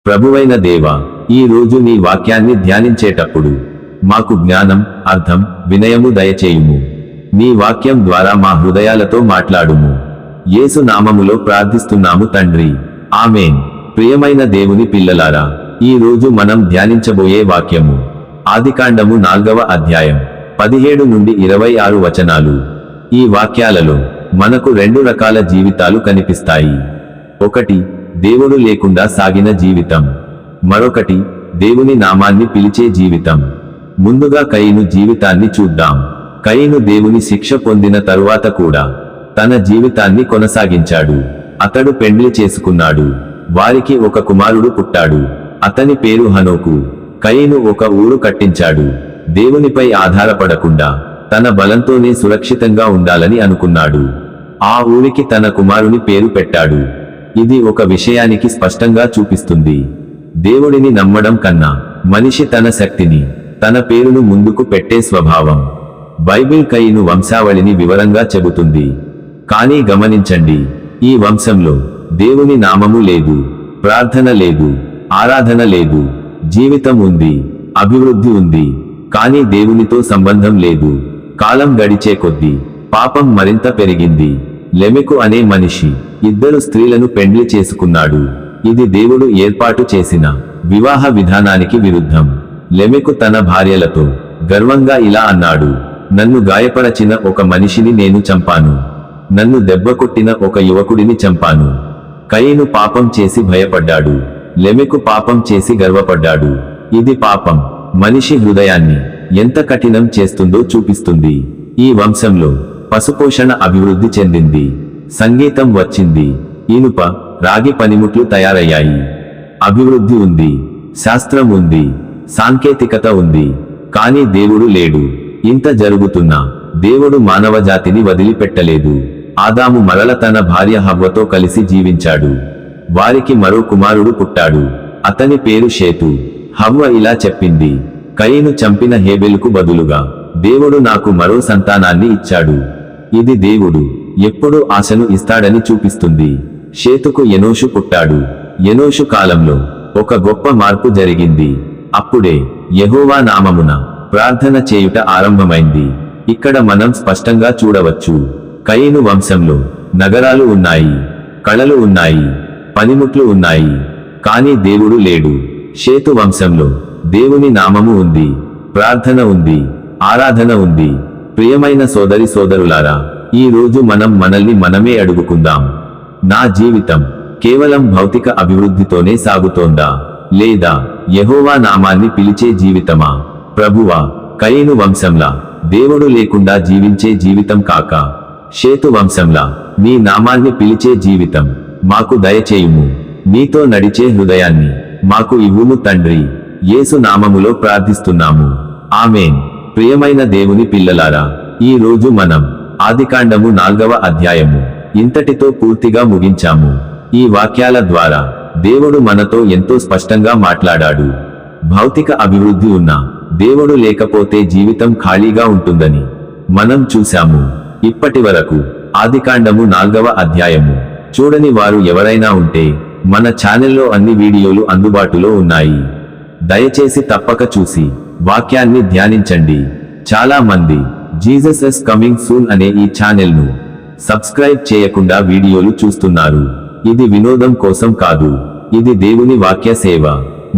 ప్రభువైన దేవా, ఈ రోజు నీ వాక్యాన్ని ధ్యానించేటప్పుడు మాకు జ్ఞానం, అర్థం, వినయము దయచేయుము. నీ వాక్యం ద్వారా మా హృదయాలతో మాట్లాడుము. యేసు నామములో ప్రార్థిస్తున్నాము తండ్రి, ఆమేన్. ప్రియమైన దేవుని పిల్లలారా, ఈ రోజు మనం ధ్యానించబోయే వాక్యము ఆదికాండము 4వ అధ్యాయం 17 నుండి 26 వచనాలు. ఈ వాక్యాలలో మనకు రెండు రకాల జీవితాలు కనిపిస్తాయి. ఒకటి, దేవుడు లేకుండా సాగిన జీవితం. మరొకటి, దేవుని నామాన్ని పిలిచే జీవితం. ముందుగా కయీను జీవితాన్ని చూద్దాం. కయీను దేవుని శిక్ష పొందిన తరువాత కూడా తన జీవితాన్ని కొనసాగించాడు. అతడు పెండ్లి చేసుకున్నాడు. వారికి ఒక కుమారుడు పుట్టాడు. అతని పేరు హనోకు. కయీను ఒక ఊరు కట్టించాడు. దేవునిపై ఆధారపడకుండా తన బలంతోనే సురక్షితంగా ఉండాలని అనుకున్నాడు. ఆ ఊరికి తన కుమారుని పేరు పెట్టాడు. ఇది ఒక విషయానికి స్పష్టంగా చూపిస్తుంది. దేవుడిని నమ్మడం కన్నా మనిషి తన శక్తిని, తన పేరును ముందుకు పెట్టే స్వభావం. బైబిల్ కయీను వంశావళిని వివరంగా చెబుతుంది. కానీ గమనించండి, ఈ వంశంలో దేవుని నామము లేదు, ప్రార్థన లేదు, ఆరాధన లేదు. జీవితం ఉంది, అభివృద్ధి ఉంది, కానీ దేవునితో సంబంధం లేదు. కాలం గడిచే కొద్దీ పాపం మరింత పెరిగింది. లెమెకు అనే మనిషి 2 స్త్రీలను పెండ్లి చేసుకున్నాడు. ఇది దేవుడు ఏర్పాటు చేసిన వివాహ విధానానికి విరుద్ధం. లెమెకు తన భార్యలతో గర్వంగా ఇలా అన్నాడు, నన్ను గాయపరచిన ఒక మనిషిని నేను చంపాను. నన్ను దెబ్బకొట్టిన ఒక యువకుడిని చంపాను. కయీను పాపం చేసి భయపడ్డాడు. లెమెకు పాపం చేసి గర్వపడ్డాడు. ఇది పాపం మనిషి హృదయాన్ని ఎంత కఠినం చేస్తుందో చూపిస్తుంది. ఈ వంశంలో పశుపోషణ అభివృద్ధి చెందింది. సంగీతం వచ్చింది. ఇనుప, రాగి పనిముట్లు తయారయ్యాయి. అభివృద్ధి ఉంది, శాస్త్రం ఉంది, సాంకేతికత ఉంది. కానీ దేవుడు లేడు. ఇంత జరుగుతున్నా దేవుడు మానవజాతిని వదిలిపెట్టలేదు. ఆదాము మరల తన భార్య హవ్వతో కలిసి జీవించాడు. వారికి మరో కుమారుడు పుట్టాడు. అతని పేరు షేతు. హవ్వ ఇలా చెప్పింది, కయీను చంపిన హేబెలుకు బదులుగా దేవుడు నాకు మరో సంతానాన్ని ఇచ్చాడు. ఇది దేవుడు ఎప్పుడూ ఆశను ఇస్తాడని చూపిస్తుంది. షేతుకు ఎనోషు పుట్టాడు. ఎనోషు కాలంలో ఒక గొప్ప మార్పు జరిగింది. అప్పుడే యెహోవా నామమున ప్రార్థన చేయుట ఆరంభమైంది. ఇక్కడ మనం స్పష్టంగా చూడవచ్చు, కయీను వంశంలో నగరాలు ఉన్నాయి, కళలు ఉన్నాయి, పనిముట్లు ఉన్నాయి, కానీ దేవుడు లేడు. షేతు వంశంలో దేవుని నామము ఉంది, ప్రార్థన ఉంది, ఆరాధన ఉంది. ప్రియమైన సోదరి సోదరులారా, ఈ రోజు మనం మనల్ని మనమే అడుగుకుందాం, నా జీవితం కేవలం భౌతిక అభివృద్ధితోనే సాగుతోందా, లేదా యెహోవా నామాన్ని పిలిచే జీవితమా? ప్రభువా, కయీను వంశంలా దేవుడు లేకుండా జీవించే జీవితం కాక షేతు వంశంలా నీ నామాన్ని పిలిచే జీవితం మాకు దయచేయుము. నీతో నడిచే హృదయాన్ని మాకు ఇవ్వుము తండ్రి. యేసు నామములో ప్రార్థిస్తున్నాము, ఆమేన్. ప్రియమైన దేవుని పిల్లలారా, ఈ రోజు మనం ఆదికాండము 4వ అధ్యాయము ఇంతటితో పూర్తిగా ముగించాము. ఈ వాక్యాల ద్వారా దేవుడు మనతో ఎంతో స్పష్టంగా మాట్లాడాడు. భౌతిక అభివృద్ధి ఉన్నా దేవుడు లేకపోతే జీవితం ఖాళీగా ఉంటుందని మనం చూశాము. ఇప్పటి వరకు ఆదికాండము 4వ అధ్యాయము చూడని వారు ఎవరైనా ఉంటే మన ఛానల్లో అన్ని వీడియోలు అందుబాటులో ఉన్నాయి. దయచేసి తప్పక చూసి వాక్యాన్ని ధ్యానించండి. చాలా మంది జీసస్ ఇస్ కమింగ్ సూన్ అనే ఈ ఛానల్ను సబ్స్క్రైబ్ చేయకుండా వీడియోలు చూస్తున్నారు. ఇది వినోదం కోసం కాదు, ఇది దేవుని వాక్య సేవ.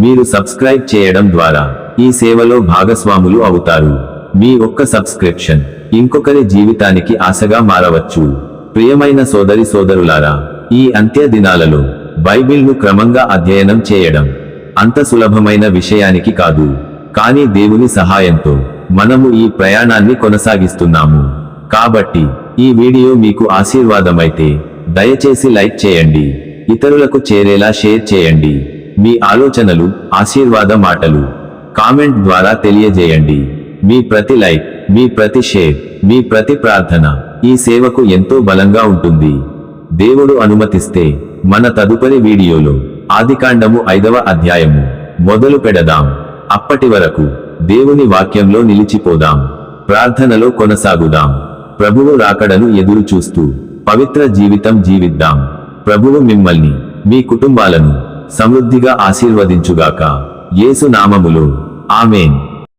మీరు సబ్స్క్రైబ్ చేయడం ద్వారా ఈ సేవలో భాగస్వాములు అవుతారు. మీ ఒక్క సబ్స్క్రిప్షన్ ఇంకొకరి జీవితానికి ఆశగా మారవచ్చు. ప్రియమైన సోదరి సోదరులారా, ఈ అంత్య దినాలలో బైబిల్ను క్రమంగా అధ్యయనం చేయడం అంత సులభమైన విషయానికి కాదు. కానీ దేవుని సహాయంతో మనము ఈ ప్రయాణాన్ని కొనసాగిస్తున్నాము. కాబట్టి ఈ వీడియో మీకు ఆశీర్వాదమైతే దయచేసి లైక్ చేయండి, ఇతరులకు చేరేలా షేర్ చేయండి. మీ ఆలోచనలు, ఆశీర్వాద మాటలు కామెంట్ ద్వారా తెలియజేయండి. మీ ప్రతి లైక్, మీ ప్రతి షేర్, మీ ప్రతి ప్రార్థన ఈ సేవకు ఎంతో బలంగా ఉంటుంది. దేవుడు అనుమతిస్తే మన తదుపరి వీడియోలో ఆదికాండము 5వ అధ్యాయము మొదలు పెడదాం. అప్పటి వరకు దేవుని వాక్యంలో నిలిచిపోదాం, ప్రార్థనలో కొనసాగుదాం. ప్రభువు రాకడను ఎదురు చూస్తూ పవిత్ర జీవితం జీవిద్దాం. ప్రభువు మిమ్మల్ని, మీ కుటుంబాలను సమృద్ధిగా ఆశీర్వదించుగాక. యేసు నామములో ఆమేన్.